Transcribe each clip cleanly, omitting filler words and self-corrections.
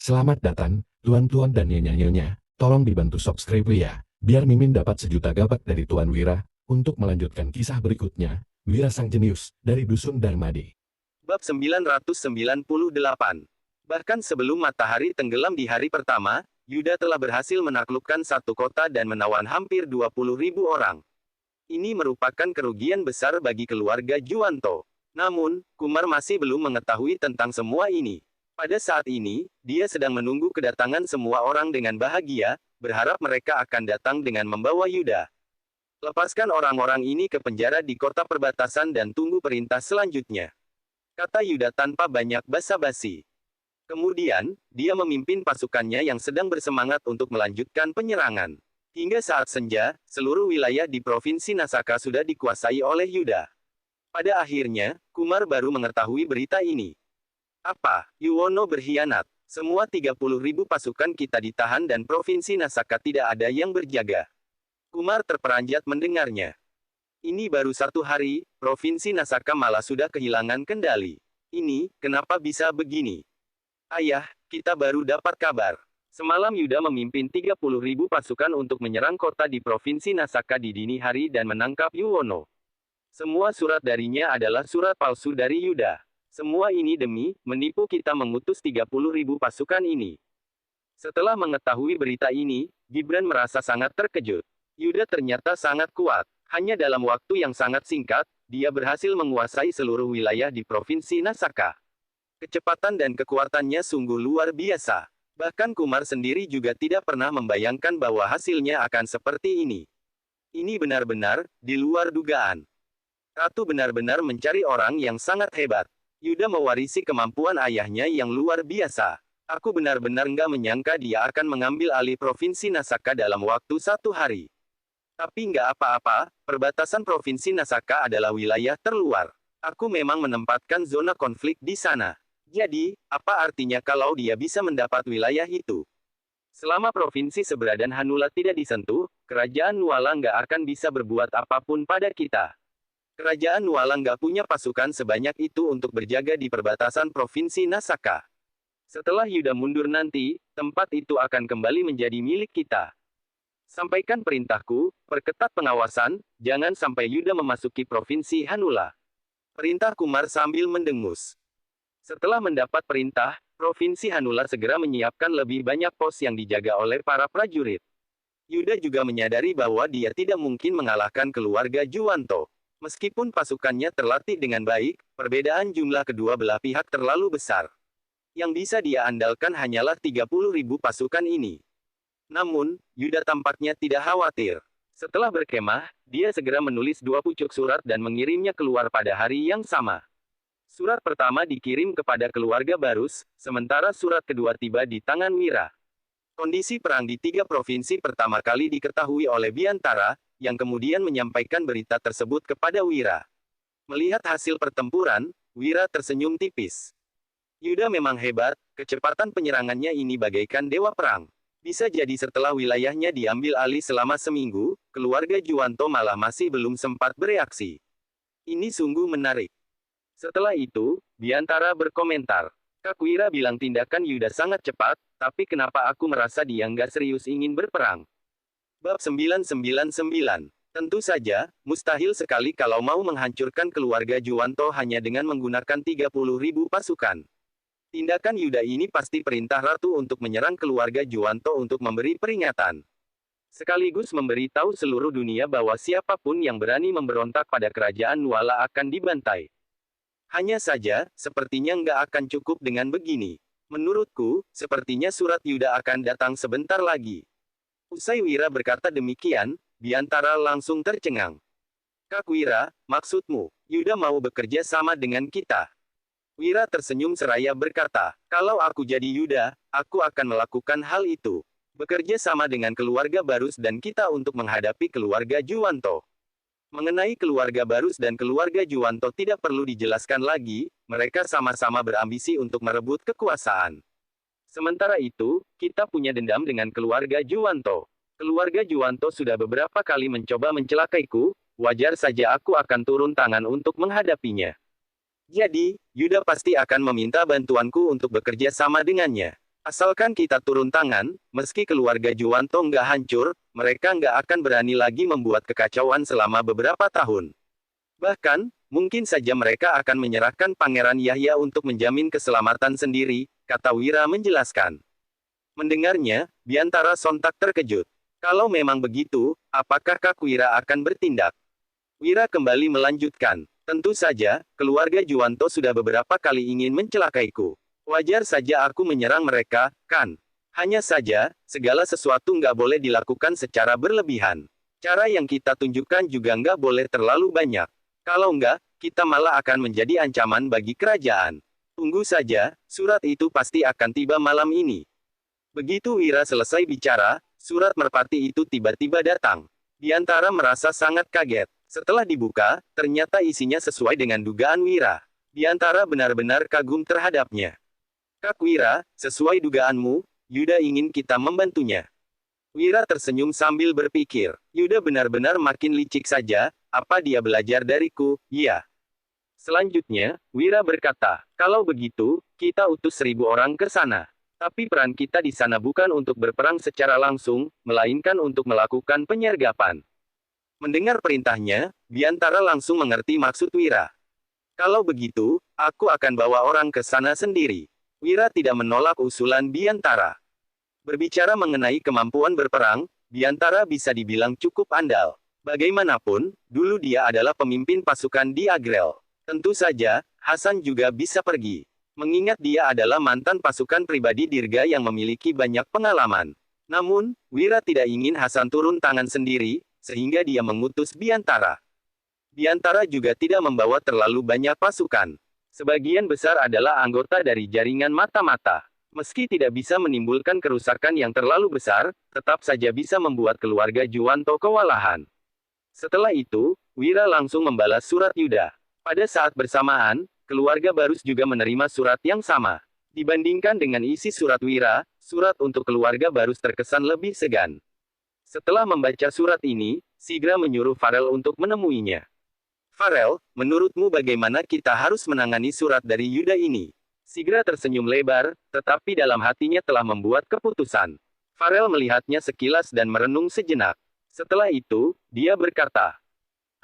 Selamat datang, tuan-tuan dan nyonya-nyonya. Tolong dibantu subscribe ya, biar Mimin dapat 1 juta gabak dari Tuan Wira, untuk melanjutkan kisah berikutnya, Wira Sang Jenius, dari Dusun Darmadi. Bab 998. Bahkan sebelum matahari tenggelam di hari pertama, Yuda telah berhasil menaklukkan satu kota dan menawan hampir 20.000 orang. Ini merupakan kerugian besar bagi keluarga Juwanto. Namun, Kumar masih belum mengetahui tentang semua ini. Pada saat ini, dia sedang menunggu kedatangan semua orang dengan bahagia, berharap mereka akan datang dengan membawa Yuda. Lepaskan orang-orang ini ke penjara di kota perbatasan dan tunggu perintah selanjutnya, kata Yuda tanpa banyak basa-basi. Kemudian, dia memimpin pasukannya yang sedang bersemangat untuk melanjutkan penyerangan. Hingga saat senja, seluruh wilayah di Provinsi Nasaka sudah dikuasai oleh Yuda. Pada akhirnya, Kumar baru mengetahui berita ini. Apa? Yuwono berkhianat. Semua 30.000 pasukan kita ditahan dan Provinsi Nasaka tidak ada yang berjaga. Kumar terperanjat mendengarnya. Ini baru 1 hari, Provinsi Nasaka malah sudah kehilangan kendali. Ini, kenapa bisa begini? Ayah, kita baru dapat kabar. Semalam Yuda memimpin 30.000 pasukan untuk menyerang kota di Provinsi Nasaka di dini hari dan menangkap Yuwono. Semua surat darinya adalah surat palsu dari Yuda. Semua ini demi menipu kita mengutus 30.000 pasukan ini. Setelah mengetahui berita ini, Gibran merasa sangat terkejut. Yuda ternyata sangat kuat. Hanya dalam waktu yang sangat singkat, dia berhasil menguasai seluruh wilayah di Provinsi Nasaka. Kecepatan dan kekuatannya sungguh luar biasa. Bahkan Kumar sendiri juga tidak pernah membayangkan bahwa hasilnya akan seperti ini. Ini benar-benar di luar dugaan. Ratu benar-benar mencari orang yang sangat hebat. Yuda mewarisi kemampuan ayahnya yang luar biasa. Aku benar-benar nggak menyangka dia akan mengambil alih Provinsi Nasaka dalam waktu 1 hari. Tapi nggak apa-apa, perbatasan Provinsi Nasaka adalah wilayah terluar. Aku memang menempatkan zona konflik di sana. Jadi, apa artinya kalau dia bisa mendapat wilayah itu? Selama provinsi Sebradan Hanula tidak disentuh, kerajaan Nuala nggak akan bisa berbuat apapun pada kita. Kerajaan Nuala nggak punya pasukan sebanyak itu untuk berjaga di perbatasan Provinsi Nasaka. Setelah Yuda mundur nanti, tempat itu akan kembali menjadi milik kita. Sampaikan perintahku, perketat pengawasan, jangan sampai Yuda memasuki Provinsi Hanula. Perintah Kumar sambil mendengus. Setelah mendapat perintah, Provinsi Hanula segera menyiapkan lebih banyak pos yang dijaga oleh para prajurit. Yuda juga menyadari bahwa dia tidak mungkin mengalahkan keluarga Juwanto. Meskipun pasukannya terlatih dengan baik, perbedaan jumlah kedua belah pihak terlalu besar. Yang bisa dia andalkan hanyalah 30.000 pasukan ini. Namun, Yuda tampaknya tidak khawatir. Setelah berkemah, dia segera menulis 2 pucuk surat dan mengirimnya keluar pada hari yang sama. Surat pertama dikirim kepada keluarga Barus, sementara surat kedua tiba di tangan Wira. Kondisi perang di 3 provinsi pertama kali diketahui oleh Biantara, yang kemudian menyampaikan berita tersebut kepada Wira. Melihat hasil pertempuran, Wira tersenyum tipis. Yuda memang hebat, kecepatan penyerangannya ini bagaikan dewa perang. Bisa jadi setelah wilayahnya diambil alih selama seminggu, keluarga Juwanto malah masih belum sempat bereaksi. Ini sungguh menarik. Setelah itu, Biantara berkomentar. Kak Wira bilang tindakan Yuda sangat cepat, tapi kenapa aku merasa dia nggak serius ingin berperang? Bab 999. Tentu saja, mustahil sekali kalau mau menghancurkan keluarga Juwanto hanya dengan menggunakan 30.000 pasukan. Tindakan Yuda ini pasti perintah ratu untuk menyerang keluarga Juwanto untuk memberi peringatan. Sekaligus memberitahu seluruh dunia bahwa siapapun yang berani memberontak pada kerajaan Nuala akan dibantai. Hanya saja, sepertinya nggak akan cukup dengan begini. Menurutku, sepertinya surat Yuda akan datang sebentar lagi. Usai Wira berkata demikian, Biantara langsung tercengang. Kak Wira, maksudmu, Yuda mau bekerja sama dengan kita? Wira tersenyum seraya berkata, kalau aku jadi Yuda, aku akan melakukan hal itu. Bekerja sama dengan keluarga Barus dan kita untuk menghadapi keluarga Juwanto. Mengenai keluarga Barus dan keluarga Juwanto tidak perlu dijelaskan lagi, mereka sama-sama berambisi untuk merebut kekuasaan. Sementara itu, kita punya dendam dengan keluarga Juwanto. Keluarga Juwanto sudah beberapa kali mencoba mencelakaiku, wajar saja aku akan turun tangan untuk menghadapinya. Jadi, Yuda pasti akan meminta bantuanku untuk bekerja sama dengannya. Asalkan kita turun tangan, meski keluarga Juwanto nggak hancur, mereka nggak akan berani lagi membuat kekacauan selama beberapa tahun. Bahkan, mungkin saja mereka akan menyerahkan Pangeran Yahya untuk menjamin keselamatan sendiri, kata Wira menjelaskan. Mendengarnya, Biantara sontak terkejut. Kalau memang begitu, apakah Kak Wira akan bertindak? Wira kembali melanjutkan. Tentu saja, keluarga Juwanto sudah beberapa kali ingin mencelakaiku. Wajar saja aku menyerang mereka, kan? Hanya saja, segala sesuatu nggak boleh dilakukan secara berlebihan. Cara yang kita tunjukkan juga nggak boleh terlalu banyak. Kalau nggak, kita malah akan menjadi ancaman bagi kerajaan. Tunggu saja, surat itu pasti akan tiba malam ini. Begitu Wira selesai bicara, surat merpati itu tiba-tiba datang. Biantara merasa sangat kaget. Setelah dibuka, ternyata isinya sesuai dengan dugaan Wira. Biantara benar-benar kagum terhadapnya. Kak Wira, sesuai dugaanmu, Yuda ingin kita membantunya. Wira tersenyum sambil berpikir, Yuda benar-benar makin licik saja, apa dia belajar dariku, ya. Selanjutnya, Wira berkata, kalau begitu, kita utus 1.000 orang ke sana. Tapi peran kita di sana bukan untuk berperang secara langsung, melainkan untuk melakukan penyergapan. Mendengar perintahnya, Biantara langsung mengerti maksud Wira. Kalau begitu, aku akan bawa orang ke sana sendiri. Wira tidak menolak usulan Biantara. Berbicara mengenai kemampuan berperang, Biantara bisa dibilang cukup andal. Bagaimanapun, dulu dia adalah pemimpin pasukan di Agrel. Tentu saja, Hasan juga bisa pergi. Mengingat dia adalah mantan pasukan pribadi Dirga yang memiliki banyak pengalaman. Namun, Wira tidak ingin Hasan turun tangan sendiri, sehingga dia mengutus Biantara. Biantara juga tidak membawa terlalu banyak pasukan. Sebagian besar adalah anggota dari jaringan mata-mata. Meski tidak bisa menimbulkan kerusakan yang terlalu besar, tetap saja bisa membuat keluarga Juwanto kewalahan. Setelah itu, Wira langsung membalas surat Yuda. Pada saat bersamaan, keluarga Barus juga menerima surat yang sama. Dibandingkan dengan isi surat Wira, surat untuk keluarga Barus terkesan lebih segan. Setelah membaca surat ini, Sigra menyuruh Farel untuk menemuinya. Farel, menurutmu bagaimana kita harus menangani surat dari Yuda ini? Sigra tersenyum lebar, tetapi dalam hatinya telah membuat keputusan. Farel melihatnya sekilas dan merenung sejenak. Setelah itu, dia berkata,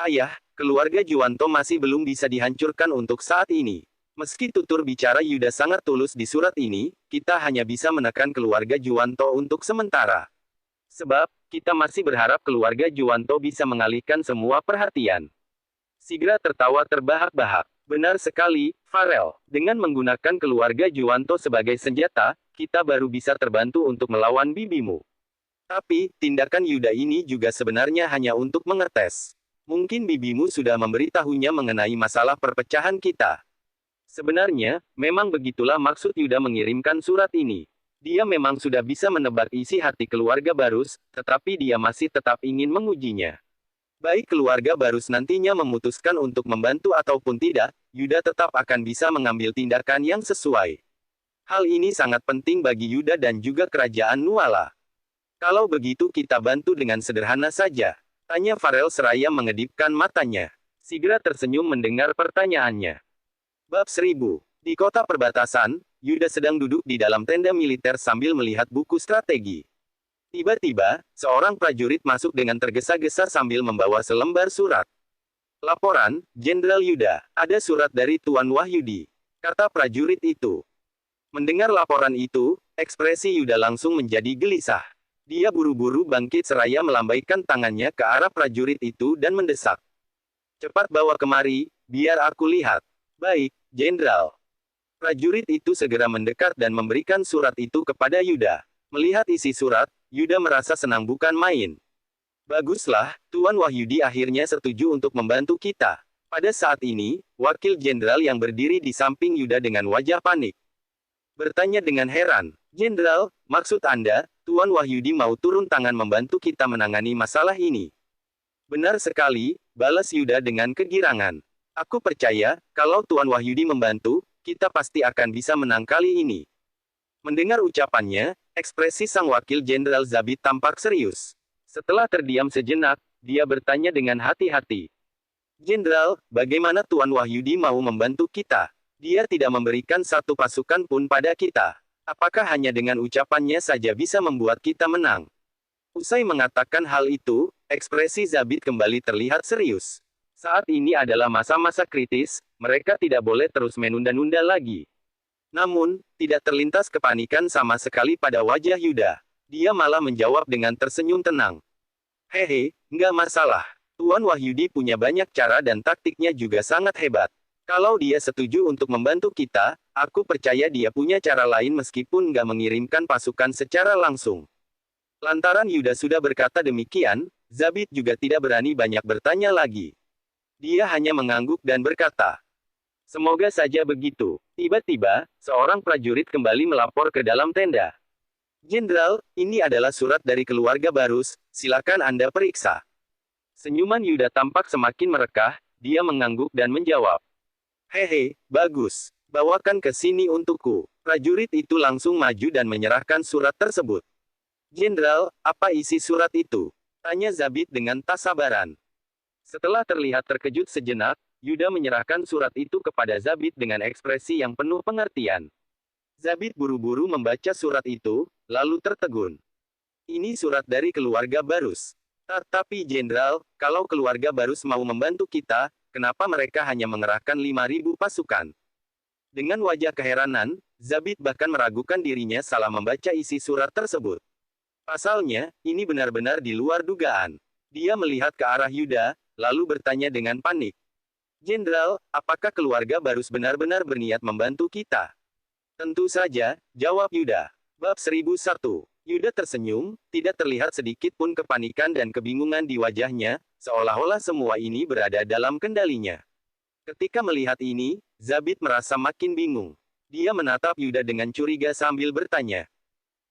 Ayah, keluarga Juwanto masih belum bisa dihancurkan untuk saat ini. Meski tutur bicara Yuda sangat tulus di surat ini, kita hanya bisa menekan keluarga Juwanto untuk sementara. Sebab, kita masih berharap keluarga Juwanto bisa mengalihkan semua perhatian. Sigra tertawa terbahak-bahak. Benar sekali, Farel. Dengan menggunakan keluarga Juwanto sebagai senjata, kita baru bisa terbantu untuk melawan bibimu. Tapi, tindakan Yuda ini juga sebenarnya hanya untuk mengetes. Mungkin bibimu sudah memberitahunya mengenai masalah perpecahan kita. Sebenarnya, memang begitulah maksud Yuda mengirimkan surat ini. Dia memang sudah bisa menebak isi hati keluarga Barus, tetapi dia masih tetap ingin mengujinya. Baik keluarga Barus nantinya memutuskan untuk membantu ataupun tidak, Yuda tetap akan bisa mengambil tindakan yang sesuai. Hal ini sangat penting bagi Yuda dan juga kerajaan Nuala. Kalau begitu kita bantu dengan sederhana saja. Tanya Farel seraya mengedipkan matanya. Sigra tersenyum mendengar pertanyaannya. Bab 1000. Di kota perbatasan, Yuda sedang duduk di dalam tenda militer sambil melihat buku strategi. Tiba-tiba, seorang prajurit masuk dengan tergesa-gesa sambil membawa selembar surat. Laporan, Jenderal Yuda, ada surat dari Tuan Wahyudi, kata prajurit itu. Mendengar laporan itu, ekspresi Yuda langsung menjadi gelisah. Dia buru-buru bangkit seraya melambaikan tangannya ke arah prajurit itu dan mendesak. Cepat bawa kemari, biar aku lihat. Baik, Jenderal. Prajurit itu segera mendekat dan memberikan surat itu kepada Yuda. Melihat isi surat, Yuda merasa senang bukan main. Baguslah, Tuan Wahyudi akhirnya setuju untuk membantu kita. Pada saat ini, Wakil Jenderal yang berdiri di samping Yuda dengan wajah panik bertanya dengan heran, Jenderal, maksud Anda, Tuan Wahyudi mau turun tangan membantu kita menangani masalah ini? Benar sekali, balas Yuda dengan kegirangan. Aku percaya, kalau Tuan Wahyudi membantu, kita pasti akan bisa menang kali ini. Mendengar ucapannya, ekspresi sang Wakil Jenderal Zabit tampak serius. Setelah terdiam sejenak, dia bertanya dengan hati-hati. Jenderal, bagaimana Tuan Wahyudi mau membantu kita? Dia tidak memberikan satu pasukan pun pada kita. Apakah hanya dengan ucapannya saja bisa membuat kita menang? Usai mengatakan hal itu, ekspresi Zabit kembali terlihat serius. Saat ini adalah masa-masa kritis, mereka tidak boleh terus menunda-nunda lagi. Namun, tidak terlintas kepanikan sama sekali pada wajah Yuda. Dia malah menjawab dengan tersenyum tenang. Hehe, nggak masalah. Tuan Wahyudi punya banyak cara dan taktiknya juga sangat hebat. Kalau dia setuju untuk membantu kita, aku percaya dia punya cara lain meskipun nggak mengirimkan pasukan secara langsung. Lantaran Yuda sudah berkata demikian, Zabit juga tidak berani banyak bertanya lagi. Dia hanya mengangguk dan berkata, "Semoga saja begitu." Tiba-tiba, seorang prajurit kembali melapor ke dalam tenda. "Jenderal, ini adalah surat dari keluarga Barus, silakan Anda periksa." Senyuman Yuda tampak semakin merekah, dia mengangguk dan menjawab, "Hehe, bagus. Bawakan ke sini untukku." Prajurit itu langsung maju dan menyerahkan surat tersebut. "Jenderal, apa isi surat itu?" tanya Zabit dengan tak sabaran. Setelah terlihat terkejut sejenak, Yuda menyerahkan surat itu kepada Zabit dengan ekspresi yang penuh pengertian. Zabit buru-buru membaca surat itu, lalu tertegun. "Ini surat dari keluarga Barus. Tapi Jenderal, kalau keluarga Barus mau membantu kita, kenapa mereka hanya mengerahkan 5.000 pasukan?" Dengan wajah keheranan, Zabit bahkan meragukan dirinya salah membaca isi surat tersebut. Pasalnya, ini benar-benar di luar dugaan. Dia melihat ke arah Yuda, lalu bertanya dengan panik. "Jenderal, apakah keluarga Barus benar-benar berniat membantu kita?" "Tentu saja," jawab Yuda. Bab 1001. Yuda tersenyum, tidak terlihat sedikit pun kepanikan dan kebingungan di wajahnya, seolah-olah semua ini berada dalam kendalinya. Ketika melihat ini, Zabit merasa makin bingung. Dia menatap Yuda dengan curiga sambil bertanya,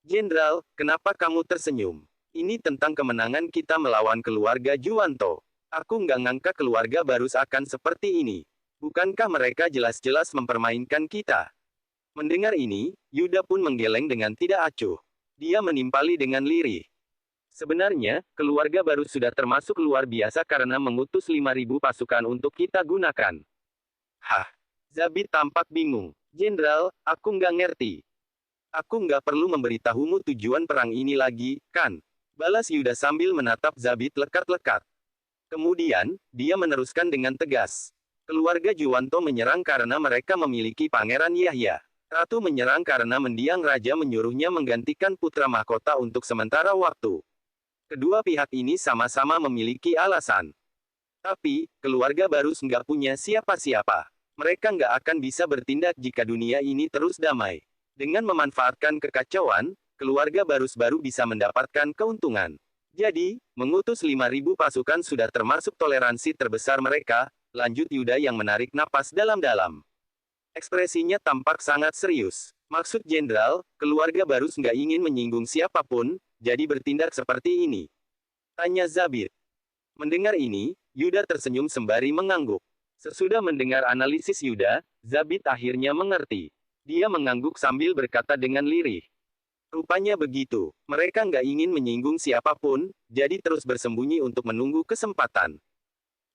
"Jenderal, kenapa kamu tersenyum? Ini tentang kemenangan kita melawan keluarga Juwanto. Aku nggak ngangka keluarga Barus akan seperti ini. Bukankah mereka jelas-jelas mempermainkan kita?" Mendengar ini, Yuda pun menggeleng dengan tidak acuh. Dia menimpali dengan lirih. "Sebenarnya, keluarga Barus sudah termasuk luar biasa karena mengutus 5.000 pasukan untuk kita gunakan." "Hah?" Zabit tampak bingung. "Jenderal, aku nggak ngerti. Aku nggak perlu memberitahumu tujuan perang ini lagi, kan?" balas Yuda sambil menatap Zabit lekat-lekat. Kemudian, dia meneruskan dengan tegas. "Keluarga Juwanto menyerang karena mereka memiliki Pangeran Yahya. Ratu menyerang karena mendiang raja menyuruhnya menggantikan putra mahkota untuk sementara waktu. Kedua pihak ini sama-sama memiliki alasan. Tapi, keluarga Barus nggak punya siapa-siapa. Mereka nggak akan bisa bertindak jika dunia ini terus damai. Dengan memanfaatkan kekacauan, keluarga Barus baru bisa mendapatkan keuntungan. Jadi, mengutus 5.000 pasukan sudah termasuk toleransi terbesar mereka," lanjut Yuda yang menarik napas dalam-dalam. Ekspresinya tampak sangat serius. "Maksud Jenderal, keluarga Barus nggak ingin menyinggung siapapun, jadi bertindak seperti ini?" tanya Zabit. Mendengar ini, Yuda tersenyum sembari mengangguk. Sesudah mendengar analisis Yuda, Zabit akhirnya mengerti. Dia mengangguk sambil berkata dengan lirih. "Rupanya begitu. Mereka nggak ingin menyinggung siapapun, jadi terus bersembunyi untuk menunggu kesempatan."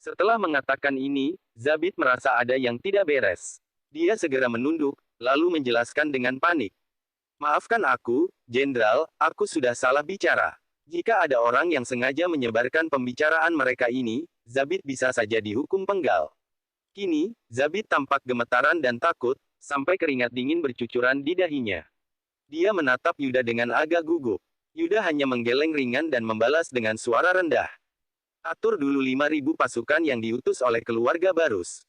Setelah mengatakan ini, Zabit merasa ada yang tidak beres. Dia segera menunduk, lalu menjelaskan dengan panik. "Maafkan aku, Jenderal, aku sudah salah bicara. Jika ada orang yang sengaja menyebarkan pembicaraan mereka ini, Zabit bisa saja dihukum penggal." Kini, Zabit tampak gemetaran dan takut, sampai keringat dingin bercucuran di dahinya. Dia menatap Yuda dengan agak gugup. Yuda hanya menggeleng ringan dan membalas dengan suara rendah. "Atur dulu 5.000 pasukan yang diutus oleh keluarga Barus."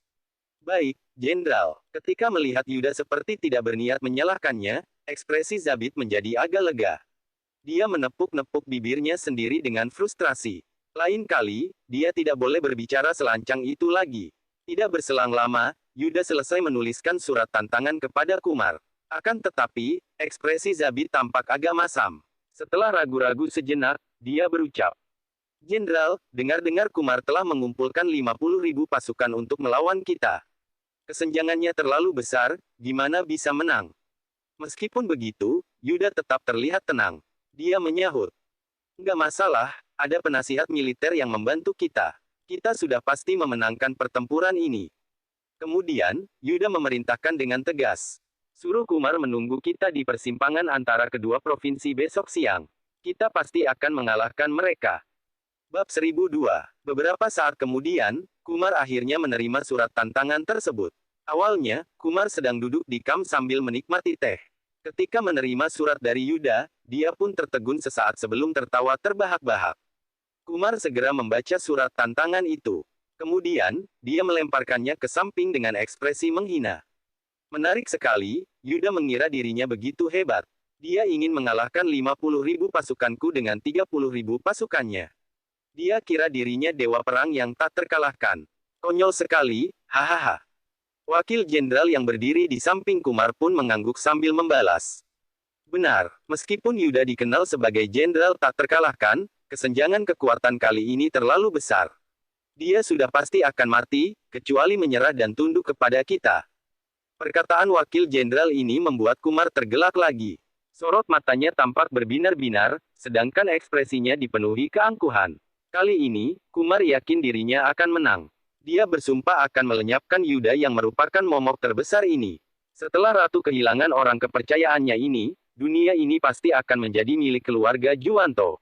"Baik, Jenderal." Ketika melihat Yuda seperti tidak berniat menyalahkannya, ekspresi Zabit menjadi agak lega. Dia menepuk-nepuk bibirnya sendiri dengan frustrasi. Lain kali, dia tidak boleh berbicara selancang itu lagi. Tidak berselang lama, Yuda selesai menuliskan surat tantangan kepada Kumar. Akan tetapi, ekspresi Zabit tampak agak masam. Setelah ragu-ragu sejenak, dia berucap, "Jenderal, dengar-dengar Kumar telah mengumpulkan 50.000 pasukan untuk melawan kita. Kesenjangannya terlalu besar, gimana bisa menang?" Meskipun begitu, Yuda tetap terlihat tenang. Dia menyahut, "Nggak masalah, ada penasihat militer yang membantu kita. Kita sudah pasti memenangkan pertempuran ini." Kemudian, Yuda memerintahkan dengan tegas, Suruh Kumar menunggu kita di persimpangan antara kedua provinsi besok siang. Kita pasti akan mengalahkan mereka. Bab 1002. Beberapa saat kemudian, Kumar akhirnya menerima surat tantangan tersebut. Awalnya, Kumar sedang duduk di kamp sambil menikmati teh. Ketika menerima surat dari Yuda, dia pun tertegun sesaat sebelum tertawa terbahak-bahak. Kumar segera membaca surat tantangan itu. Kemudian, dia melemparkannya ke samping dengan ekspresi menghina. Menarik sekali, Yuda mengira dirinya begitu hebat. Dia ingin mengalahkan 50.000 pasukanku dengan 30.000 pasukannya. Dia kira dirinya dewa perang yang tak terkalahkan. Konyol sekali, hahaha. Wakil jenderal yang berdiri di samping Kumar pun mengangguk sambil membalas. Benar, meskipun Yuda dikenal sebagai jenderal tak terkalahkan, kesenjangan kekuatan kali ini terlalu besar. Dia sudah pasti akan mati, kecuali menyerah dan tunduk kepada kita. Perkataan wakil jenderal ini membuat Kumar tergelak lagi. Sorot matanya tampak berbinar-binar, sedangkan ekspresinya dipenuhi keangkuhan. Kali ini, Kumar yakin dirinya akan menang. Dia bersumpah akan melenyapkan Yuda yang merupakan momok terbesar ini. Setelah ratu kehilangan orang kepercayaannya ini, dunia ini pasti akan menjadi milik keluarga Juwanto.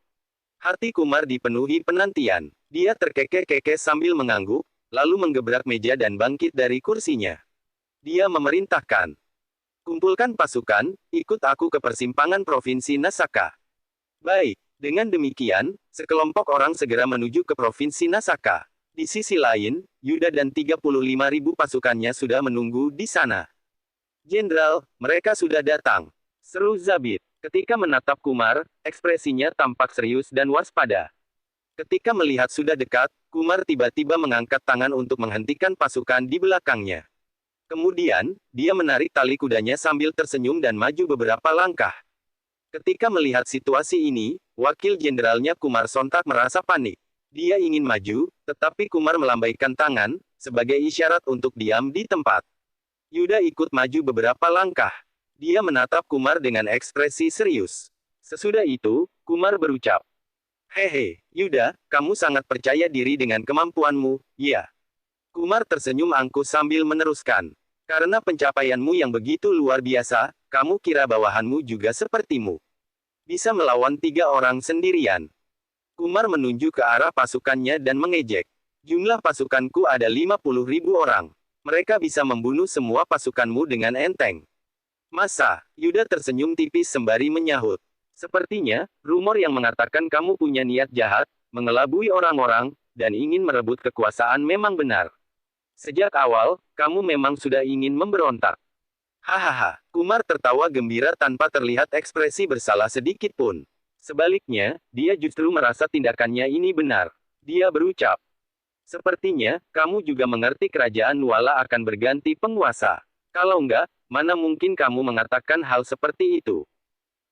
Hati Kumar dipenuhi penantian. Dia terkekeh-kekeh sambil mengangguk, lalu menggebrak meja dan bangkit dari kursinya. Dia memerintahkan, "Kumpulkan pasukan, ikut aku ke persimpangan Provinsi Nasaka." Baik, dengan demikian, sekelompok orang segera menuju ke Provinsi Nasaka. Di sisi lain, Yuda dan 35.000 pasukannya sudah menunggu di sana. "Jenderal, mereka sudah datang," seru Zabit. Ketika menatap Kumar, ekspresinya tampak serius dan waspada. Ketika melihat sudah dekat, Kumar tiba-tiba mengangkat tangan untuk menghentikan pasukan di belakangnya. Kemudian, dia menarik tali kudanya sambil tersenyum dan maju beberapa langkah. Ketika melihat situasi ini, wakil jenderalnya Kumar sontak merasa panik. Dia ingin maju, tetapi Kumar melambaikan tangan, sebagai isyarat untuk diam di tempat. Yuda ikut maju beberapa langkah. Dia menatap Kumar dengan ekspresi serius. Sesudah itu, Kumar berucap, "Hehe, Yuda, kamu sangat percaya diri dengan kemampuanmu, ya?" Kumar tersenyum angkuh sambil meneruskan, "Karena pencapaianmu yang begitu luar biasa, kamu kira bawahanmu juga sepertimu. Bisa melawan 3 orang sendirian." Kumar menunjuk ke arah pasukannya dan mengejek. "Jumlah pasukanku ada 50.000 orang. Mereka bisa membunuh semua pasukanmu dengan enteng." "Masa?" Yuda tersenyum tipis sembari menyahut. "Sepertinya, rumor yang mengatakan kamu punya niat jahat, mengelabui orang-orang, dan ingin merebut kekuasaan memang benar. Sejak awal, kamu memang sudah ingin memberontak." Hahaha. Kumar tertawa gembira tanpa terlihat ekspresi bersalah sedikit pun. Sebaliknya, dia justru merasa tindakannya ini benar. Dia berucap, "Sepertinya, kamu juga mengerti kerajaan Nuala akan berganti penguasa. Kalau enggak, mana mungkin kamu mengatakan hal seperti itu?"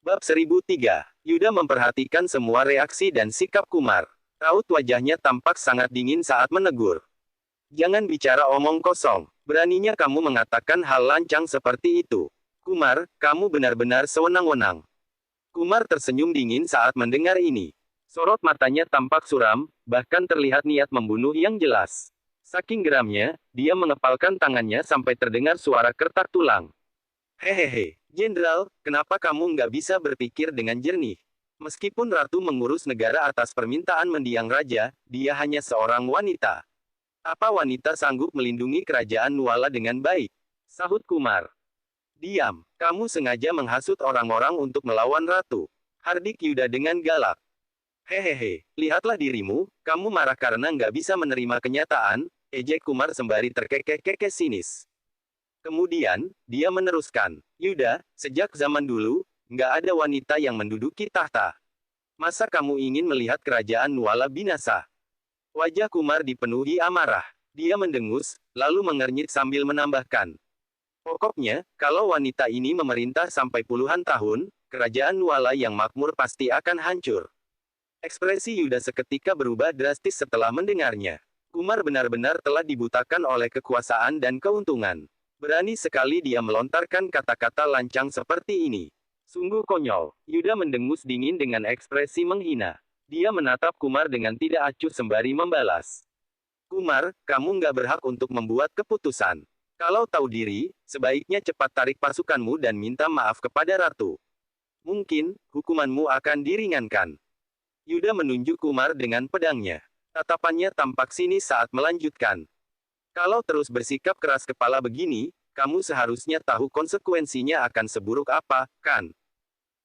Bab 1003. Yuda memperhatikan semua reaksi dan sikap Kumar. Raut wajahnya tampak sangat dingin saat menegur. "Jangan bicara omong kosong. Beraninya kamu mengatakan hal lancang seperti itu. Kumar, kamu benar-benar sewenang-wenang." Kumar tersenyum dingin saat mendengar ini. Sorot matanya tampak suram, bahkan terlihat niat membunuh yang jelas. Saking geramnya, dia mengepalkan tangannya sampai terdengar suara kertak tulang. "Hehehe, Jenderal, kenapa kamu nggak bisa berpikir dengan jernih? Meskipun Ratu mengurus negara atas permintaan mendiang raja, dia hanya seorang wanita. Apa wanita sanggup melindungi kerajaan Nuala dengan baik?" Sahut Kumar. "Diam, kamu sengaja menghasut orang-orang untuk melawan Ratu," hardik Yuda dengan galak. "Hehehe, lihatlah dirimu, kamu marah karena nggak bisa menerima kenyataan," ejek Kumar sembari terkekeh-kekeh sinis. Kemudian, dia meneruskan, "Yuda, sejak zaman dulu, nggak ada wanita yang menduduki tahta. Masa kamu ingin melihat kerajaan Nuala binasa?" Wajah Kumar dipenuhi amarah. Dia mendengus, lalu mengernyit sambil menambahkan, "Pokoknya, kalau wanita ini memerintah sampai puluhan tahun, kerajaan Nuala yang makmur pasti akan hancur." Ekspresi Yuda seketika berubah drastis setelah mendengarnya. Kumar benar-benar telah dibutakan oleh kekuasaan dan keuntungan. Berani sekali dia melontarkan kata-kata lancang seperti ini. Sungguh konyol. Yuda mendengus dingin dengan ekspresi menghina. Dia menatap Kumar dengan tidak acuh sembari membalas, "Kumar, kamu nggak berhak untuk membuat keputusan. Kalau tahu diri, sebaiknya cepat tarik pasukanmu dan minta maaf kepada ratu. Mungkin, hukumanmu akan diringankan. Yuda menunjuk Kumar dengan pedangnya. Tatapannya tampak sinis saat melanjutkan. Kalau terus bersikap keras kepala begini, kamu seharusnya tahu konsekuensinya akan seburuk apa, kan?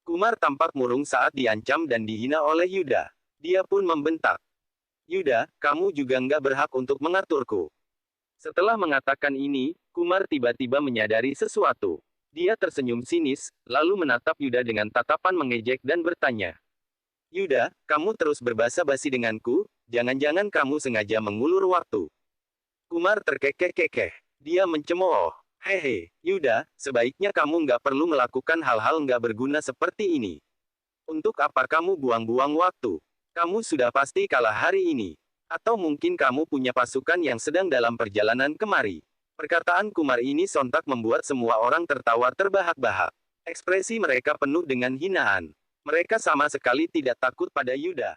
Kumar tampak murung saat diancam dan dihina oleh Yuda. Dia pun membentak. Yuda, kamu juga nggak berhak untuk mengaturku. Setelah mengatakan ini, Kumar tiba-tiba menyadari sesuatu. Dia tersenyum sinis, lalu menatap Yuda dengan tatapan mengejek dan bertanya. Yuda, kamu terus berbasa-basi denganku, jangan-jangan kamu sengaja mengulur waktu. Kumar terkekeh-kekeh. Dia mencemooh. Hehe, Yuda, sebaiknya kamu nggak perlu melakukan hal-hal nggak berguna seperti ini. Untuk apa kamu buang-buang waktu? Kamu sudah pasti kalah hari ini. Atau mungkin kamu punya pasukan yang sedang dalam perjalanan kemari. Perkataan Kumar ini sontak membuat semua orang tertawa terbahak-bahak. Ekspresi mereka penuh dengan hinaan. Mereka sama sekali tidak takut pada Yuda.